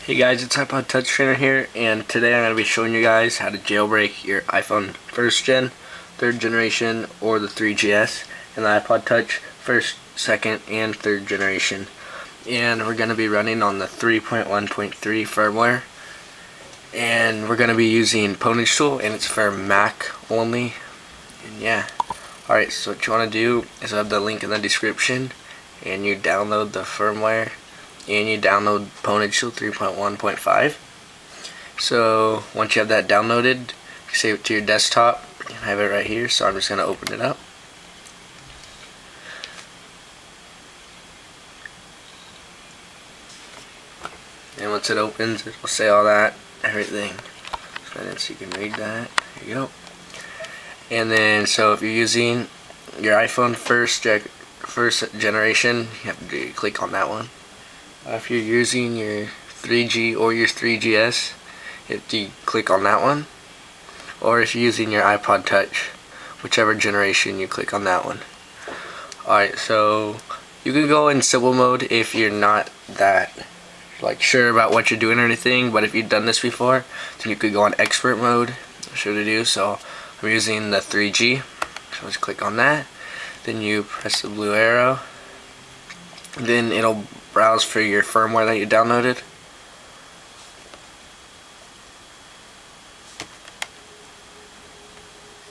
Hey guys, it's iPod Touch Trainer here, and today I'm going to be showing you guys how to jailbreak your iPhone 1st gen, 3rd generation, or the 3GS, and the iPod Touch 1st, 2nd, and 3rd generation. And we're going to be running on the 3.1.3 firmware, and we're going to be using pwnage tool, and it's for Mac only. And yeah, alright, so what you want to do is I have the link in the description, and you download the firmware. And you download pwnage tool 3.1.5. So once you have that downloaded, you save it to your desktop. I have it right here, so I'm just going to open it up. And once it opens, it will say all that, everything. So you can read that. There you go. And then, so if you're using your iPhone first generation, you have to click on that one. If you're using your 3G or your 3GS, you click on that one. Or if you're using your iPod Touch, whichever generation, you click on that one. Alright, so you can go in simple mode if you're not that sure about what you're doing or anything, but if you've done this before, then you could go on expert mode. I'll show you to do. So I'm using the 3G, so just click on that. Then you press the blue arrow. Then it'll browse for your firmware that you downloaded.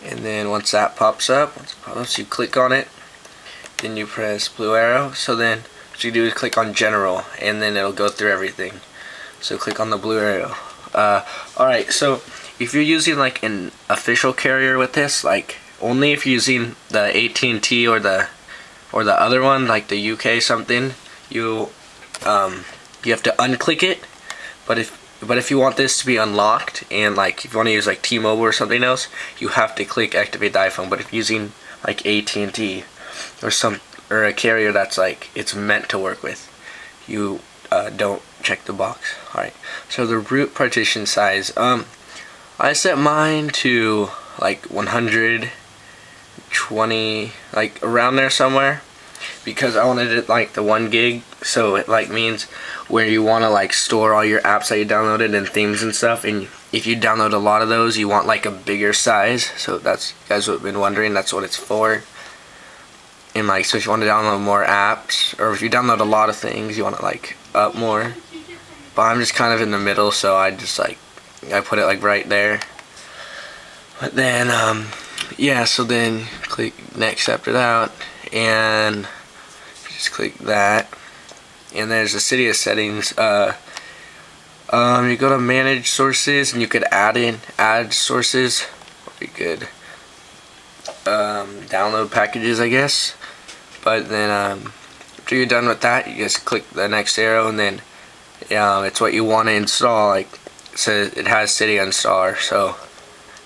And then once that pops up, you click on it. Then you press blue arrow. So then what you do is click on general, and then it'll go through everything. So click on the blue arrow. Alright, so if you're using like an official carrier with this, like only if you're using the AT&T or the other one, like the UK something, you have to unclick it. But if you want this to be unlocked, and like if you want to use like T-Mobile or something else, you have to click activate the iPhone. But if you're using like AT&T or a carrier that's like it's meant to work with, you don't check the box. Alright, so the root partition size, I set mine to like 120, like around there somewhere, because I wanted it like the 1 gig, so it like means where you want to like store all your apps that you downloaded and themes and stuff. And if you download a lot of those, you want like a bigger size. So that's, you guys have been wondering, that's what it's for. And like, so if you want to download more apps, or if you download a lot of things, you want to like up more. But I'm just kind of in the middle, so I just like, I put it like right there. But then yeah, so then click next after that, and just click that, and there's the Cydia settings. You go to manage sources, and you could add sources, or you could download packages, I guess. But then after you're done with that, you just click the next arrow, and then it's what you want to install. Like it says, it has Cydia installer, so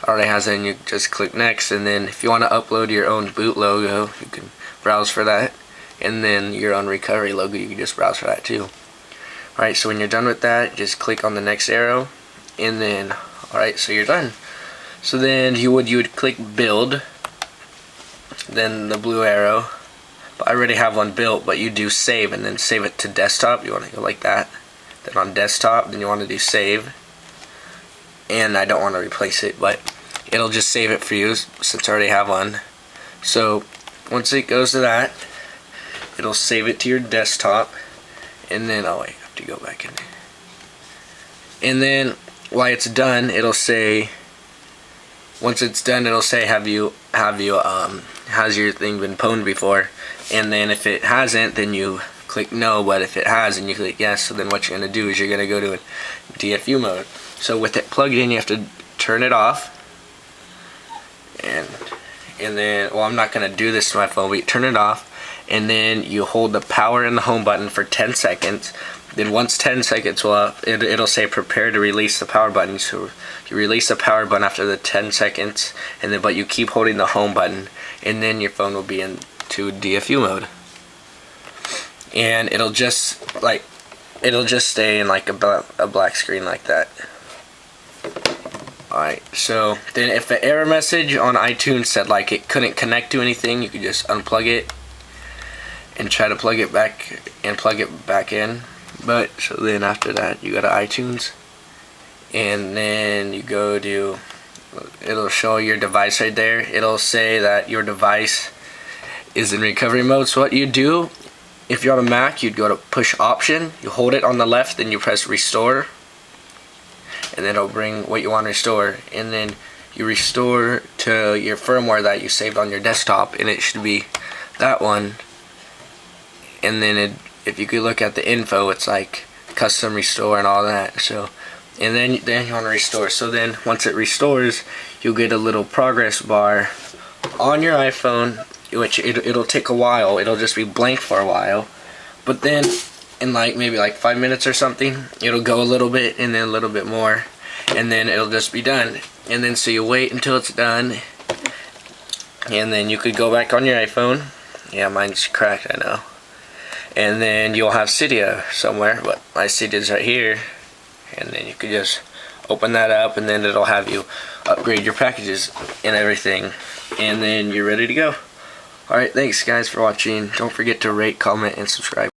already has it, and you just click next. And then if you want to upload your own boot logo, you can browse for that, and then your own recovery logo, you can just browse for that too. Alright, so when you're done with that, just click on the next arrow, and then alright, so you're done. So then you would click build, then the blue arrow. But I already have one built, but you do save, and then save it to desktop. You want to go like that. Then on desktop, then you want to do save. And I don't want to replace it, but it'll just save it for you since I already have one. So once it goes to that, it'll save it to your desktop, and then oh wait, I have to go back in. And then while it's done, it'll say, once it's done, it'll say has your thing been pwned before? And then if it hasn't, then you click no, but if it has, then you click yes. So then what you're going to do is you're going to go to DFU mode. So with it plugged in, you have to turn it off, and then, well, I'm not going to do this to my phone, but you turn it off, and then you hold the power and the home button for 10 seconds. Then once 10 seconds will up, it'll say prepare to release the power button. So you release the power button after the 10 seconds, and then but you keep holding the home button, and then your phone will be into DFU mode. And it'll just stay in like a black screen like that. Alright, so then if the error message on iTunes said like it couldn't connect to anything, you could just unplug it and try to plug it back in. But so then after that you go to iTunes, and then you go to, it'll show your device right there. It'll say that your device is in recovery mode. So what you do, if you're on a Mac, you'd go to push option, you hold it on the left, then you press restore, and then it'll bring what you want to restore, and then you restore to your firmware that you saved on your desktop, and it should be that one. And then if you could look at the info, it's like custom restore and all that. So, and then you want to restore. So then once it restores, you'll get a little progress bar on your iPhone, which it'll take a while. It'll just be blank for a while, but then in like maybe like 5 minutes or something, it'll go a little bit and then a little bit more, and then it'll just be done. And then so you wait until it's done, and then you could go back on your iPhone. Yeah, mine's cracked, I know. And then you'll have Cydia somewhere, but my Cydia's right here. And then you could just open that up, and then it'll have you upgrade your packages and everything, and then you're ready to go. Alright, thanks guys for watching. Don't forget to rate, comment, and subscribe.